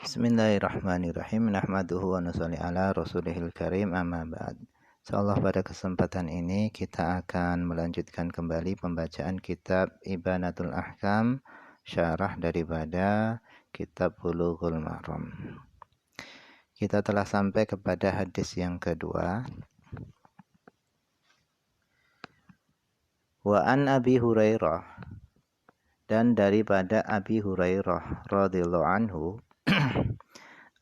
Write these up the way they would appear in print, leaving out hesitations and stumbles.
Bismillahirrahmanirrahim. Nahmaduhu wa nusalli ala rasulihil karim, amma ba'd. Insyaallah pada kesempatan ini kita akan melanjutkan kembali pembacaan kitab Ibanatul Ahkam, syarah daripada kitab Bulughul Maram. Kita telah sampai kepada hadis yang kedua. Wa an Abi Hurairah, dan daripada Abi Hurairah radhiyallahu anhu,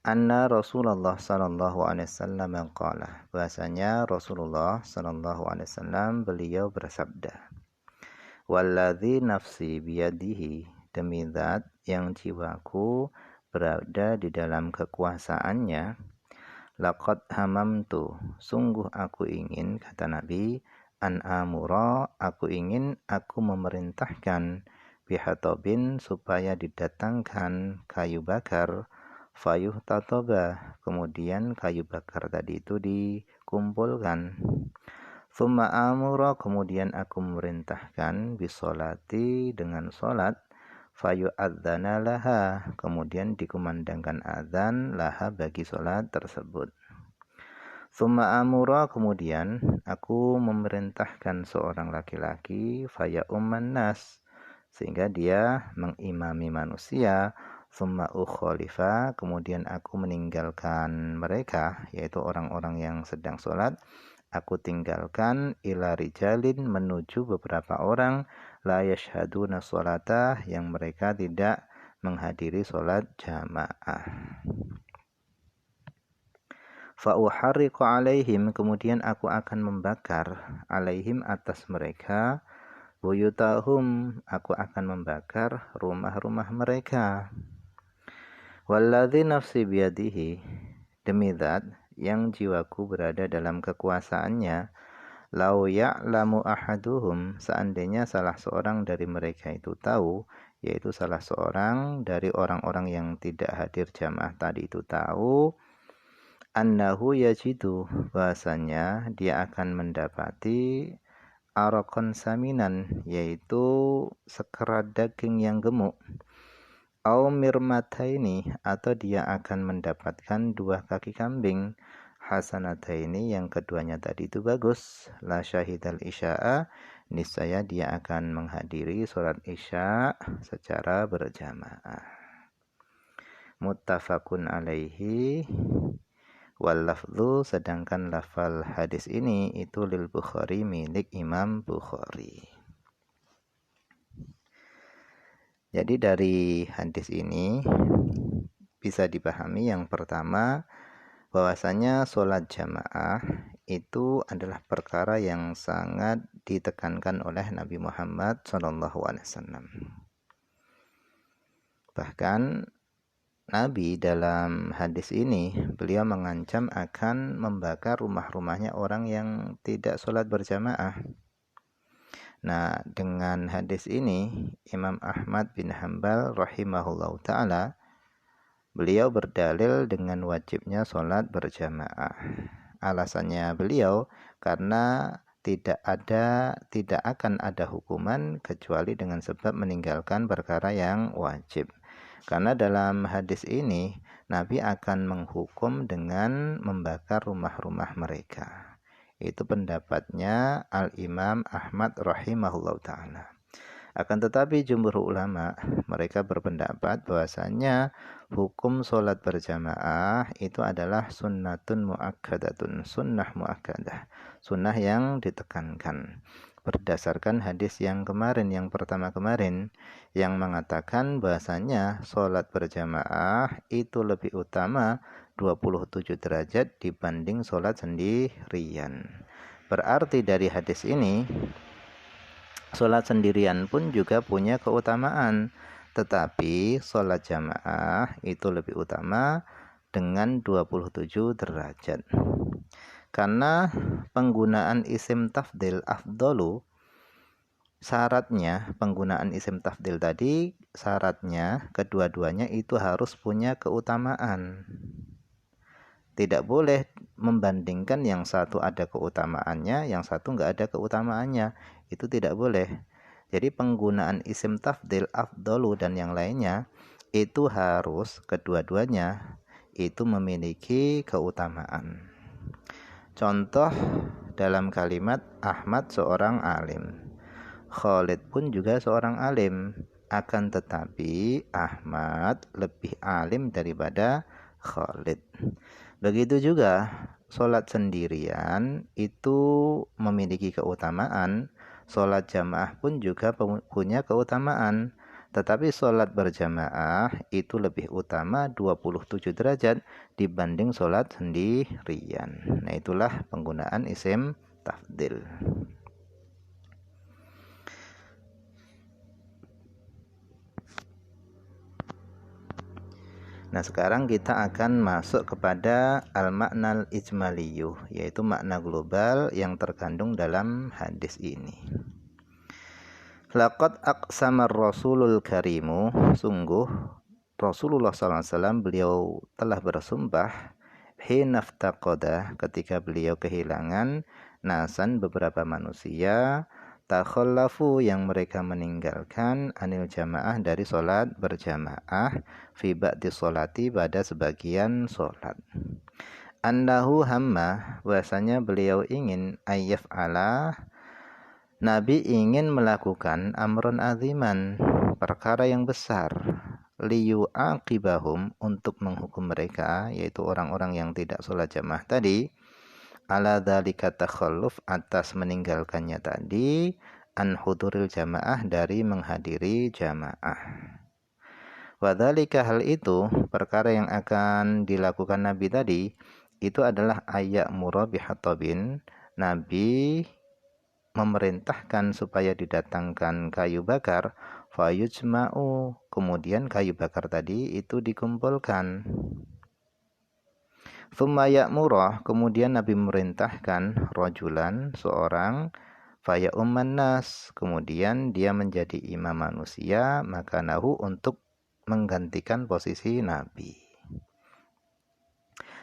anna Rasulullah sallallahu alaihi wasallam qala, bahasanya Rasulullah sallallahu alaihi wasallam beliau bersabda, walladzi nafsi biyadihi, demi zat yang jiwaku berada di dalam kekuasaannya, laqad hamamtu, sungguh aku ingin, kata Nabi, an amura, aku ingin, aku memerintahkan, bihatobin, supaya didatangkan kayu bakar, fayuh tatoba, kemudian kayu bakar tadi itu dikumpulkan. Thumma amura, kemudian aku memerintahkan, bisolati, dengan solat, fayuh adzana laha, kemudian dikumandangkan adzan laha, bagi solat tersebut. Thumma amura, kemudian aku memerintahkan seorang laki-laki, faya umman nas, sehingga dia mengimami manusia. Thumma ukhalifa, kemudian aku meninggalkan mereka, yaitu orang-orang yang sedang sholat, aku tinggalkan, ila rijalin, menuju beberapa orang, la yashhaduna sholata, yang mereka tidak menghadiri sholat jamaah. Fa'uharriqu alaihim, kemudian aku akan membakar, alaihim, atas mereka, buyutahum, aku akan membakar rumah-rumah mereka. Walladzi nafsi biyadihi, demi zat yang jiwaku berada dalam kekuasaannya, lau ya'lamu ahaduhum, seandainya salah seorang dari mereka itu tahu, yaitu salah seorang dari orang-orang yang tidak hadir jamaah tadi itu tahu, annahu yajidu, bahasanya dia akan mendapati araqan saminan, yaitu sekerat daging yang gemuk, au mirmataini, atau dia akan mendapatkan 2 kaki kambing, hasanataini, yang keduanya tadi itu bagus, la syahidal isya'a, niscaya dia akan menghadiri sholat isya secara berjamaah. Muttafaqun alaihi, wal lafzu, sedangkan lafal hadis ini itu lil Bukhari, milik Imam Bukhari. Jadi dari hadis ini bisa dipahami yang pertama, bahwasanya sholat jamaah itu adalah perkara yang sangat ditekankan oleh Nabi Muhammad SAW. Bahkan Nabi dalam hadis ini, beliau mengancam akan membakar rumah-rumahnya orang yang tidak sholat berjamaah. Nah, dengan hadis ini, Imam Ahmad bin Hanbal rahimahullahu ta'ala, beliau berdalil dengan wajibnya sholat berjamaah. Alasannya beliau, karena tidak akan ada hukuman kecuali dengan sebab meninggalkan perkara yang wajib. Karena dalam hadis ini, Nabi akan menghukum dengan membakar rumah-rumah mereka. Itu pendapatnya Al-Imam Ahmad rahimahullah ta'ala. Akan tetapi jumhur ulama, mereka berpendapat bahwasanya hukum sholat berjamaah itu adalah sunnatun mu'akkadatun, sunnah mu'akkadah, sunnah yang ditekankan. Berdasarkan hadis yang pertama kemarin, yang mengatakan bahasanya sholat berjamaah itu lebih utama 27 derajat dibanding sholat sendirian. Berarti dari hadis ini, sholat sendirian pun juga punya keutamaan, tetapi sholat jamaah itu lebih utama dengan 27 derajat. Karena penggunaan isim tafdil afdolu, syaratnya penggunaan isim tafdil tadi, syaratnya kedua-duanya itu harus punya keutamaan. Tidak boleh membandingkan yang satu ada keutamaannya, yang satu enggak ada keutamaannya. Itu tidak boleh. Jadi penggunaan isim tafdil afdolu dan yang lainnya itu harus kedua-duanya itu memiliki keutamaan. Contoh dalam kalimat Ahmad seorang alim, Khalid pun juga seorang alim, akan tetapi Ahmad lebih alim daripada Khalid. Begitu juga sholat sendirian itu memiliki keutamaan, sholat jamaah pun juga punya keutamaan. Tetapi sholat berjamaah itu lebih utama 27 derajat dibanding sholat sendirian. Nah, itulah penggunaan isim tafdil. Nah, sekarang kita akan masuk kepada al-maknal ijmaliyuh, yaitu makna global yang terkandung dalam hadis ini. Laqad aqsamar Rasulul Karimu, sungguh Rasulullah SAW beliau telah bersumpah hinaftaqada, ketika beliau kehilangan nasan beberapa manusia, takhallafu yang mereka meninggalkan anil jamaah dari solat berjamaah, fi ba'di solati pada sebagian solat. Annahu hamma, bahasanya beliau ingin ayyaf ala, Nabi ingin melakukan amrun aziman, perkara yang besar, liyu'aqibahum, untuk menghukum mereka, yaitu orang-orang yang tidak sholat jamaah tadi, ala dzalika takhalluf, atas meninggalkannya tadi, an huduril jamaah, dari menghadiri jamaah. Wadzalika, hal itu, perkara yang akan dilakukan Nabi tadi, itu adalah ayat murabihatabin, Nabi memerintahkan supaya didatangkan kayu bakar, fayujma'u, kemudian kayu bakar tadi itu dikumpulkan. Tsumma ya'murah, kemudian Nabi memerintahkan rajulan, seorang, faya umman nas, kemudian dia menjadi imam manusia, maka nahu, untuk menggantikan posisi Nabi.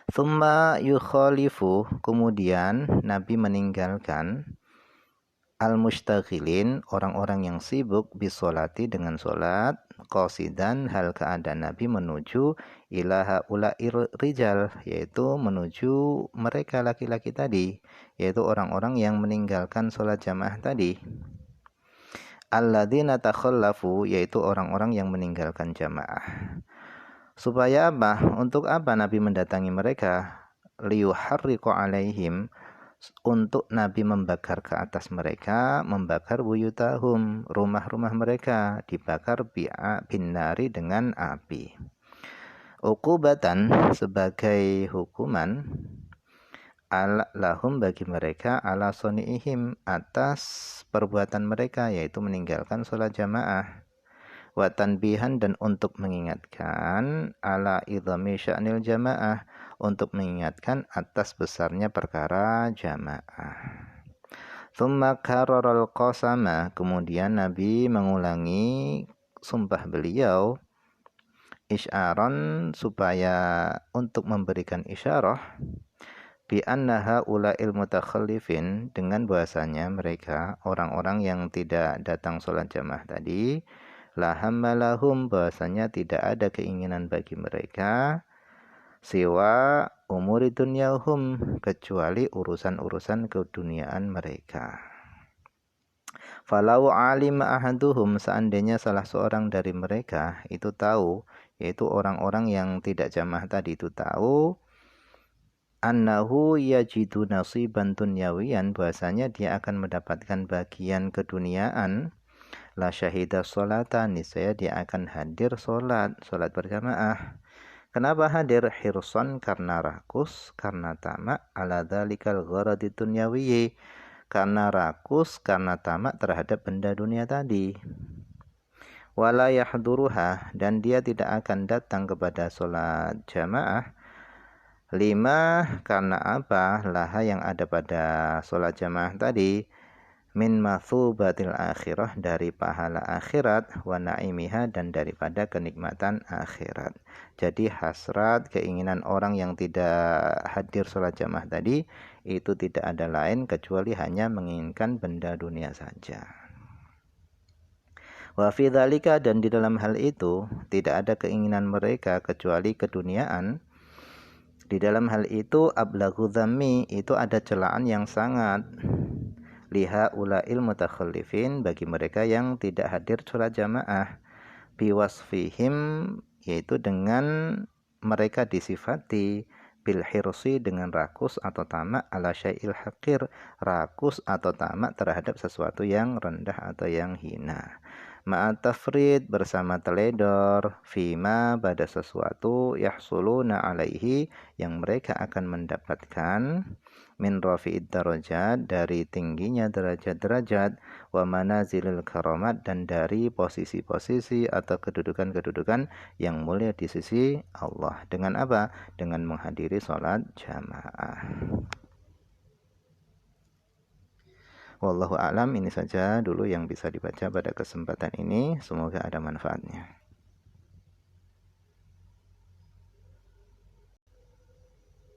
Tsumma yukhalifu, kemudian Nabi meninggalkan al-mustaghilin, orang-orang yang sibuk bisolati, dengan solat, qasidan, hal keadaan Nabi menuju ilaha ulair rijal, yaitu menuju mereka laki-laki tadi, yaitu orang-orang yang meninggalkan solat jamaah tadi. Alladzina takhallafu, yaitu orang-orang yang meninggalkan jamaah. Supaya apa? Untuk apa Nabi mendatangi mereka? Liyuharriqu alaihim, untuk Nabi membakar ke atas mereka, membakar buyutahum, rumah-rumah mereka, dibakar binnari, dengan api. Uqubatan, sebagai hukuman, ala lahum, bagi mereka, ala soni'ihim, atas perbuatan mereka, yaitu meninggalkan sholat jamaah. Wa tanbihan, dan untuk mengingatkan, ala idhami sya'nil jamaah, untuk mengingatkan atas besarnya perkara jamaah. Tsumma karraral qasama, kemudian Nabi mengulangi sumpah beliau, isy'aran, supaya untuk memberikan isyarah, bi annaha ulail mutakhallifin, dengan bahasanya mereka orang-orang yang tidak datang sholat jamaah tadi, lahammalahum, bahasanya tidak ada keinginan bagi mereka, siwa umuri dunyahum, kecuali urusan-urusan keduniaan mereka. Falau alim ahaduhum, seandainya salah seorang dari mereka itu tahu, yaitu orang-orang yang tidak jamaah tadi itu tahu, annahu yajidu nasiban dunyawiyan, bahasanya dia akan mendapatkan bagian keduniaan, la syahida sholatan, niscaya dia akan hadir solat berjamaah. Kenapa hadir? Hirson, karena rakus, karena tamak, ala dzalikal gharadi dunyawiyyi, karena rakus, karena tamak terhadap benda dunia tadi. Wala yahduruha, dan dia tidak akan datang kepada sholat jamaah, lima, karena apa? Laha, yang ada pada sholat jamaah tadi, min mathubatil akhirah, dari pahala akhirat, wa naimiha, dan daripada kenikmatan akhirat. Jadi hasrat, keinginan orang yang tidak hadir sholat jamaah tadi itu tidak ada lain kecuali hanya menginginkan benda dunia saja. Wa fi dzalika, dan di dalam hal itu tidak ada keinginan mereka kecuali keduniaan. Di dalam hal itu ablaghu dzammi, itu ada celaan yang sangat liha ulail mutakhallifin, bagi mereka yang tidak hadir sholat jamaah, biwasfihim, yaitu dengan mereka disifati bil hirsi, dengan rakus atau tamak, ala syai'il hakir, rakus atau tamak terhadap sesuatu yang rendah atau yang hina, ma'at tafrid, bersama teledor, fima, pada sesuatu, yahsuluna alaihi, yang mereka akan mendapatkan, min rafi'id darajat, dari tingginya derajat-derajat, wa manazilil karamat, dan dari posisi-posisi atau kedudukan-kedudukan yang mulia di sisi Allah. Dengan apa? Dengan menghadiri sholat jamaah. Wallahu a'lam. Ini saja dulu yang bisa dibaca pada kesempatan ini. Semoga ada manfaatnya.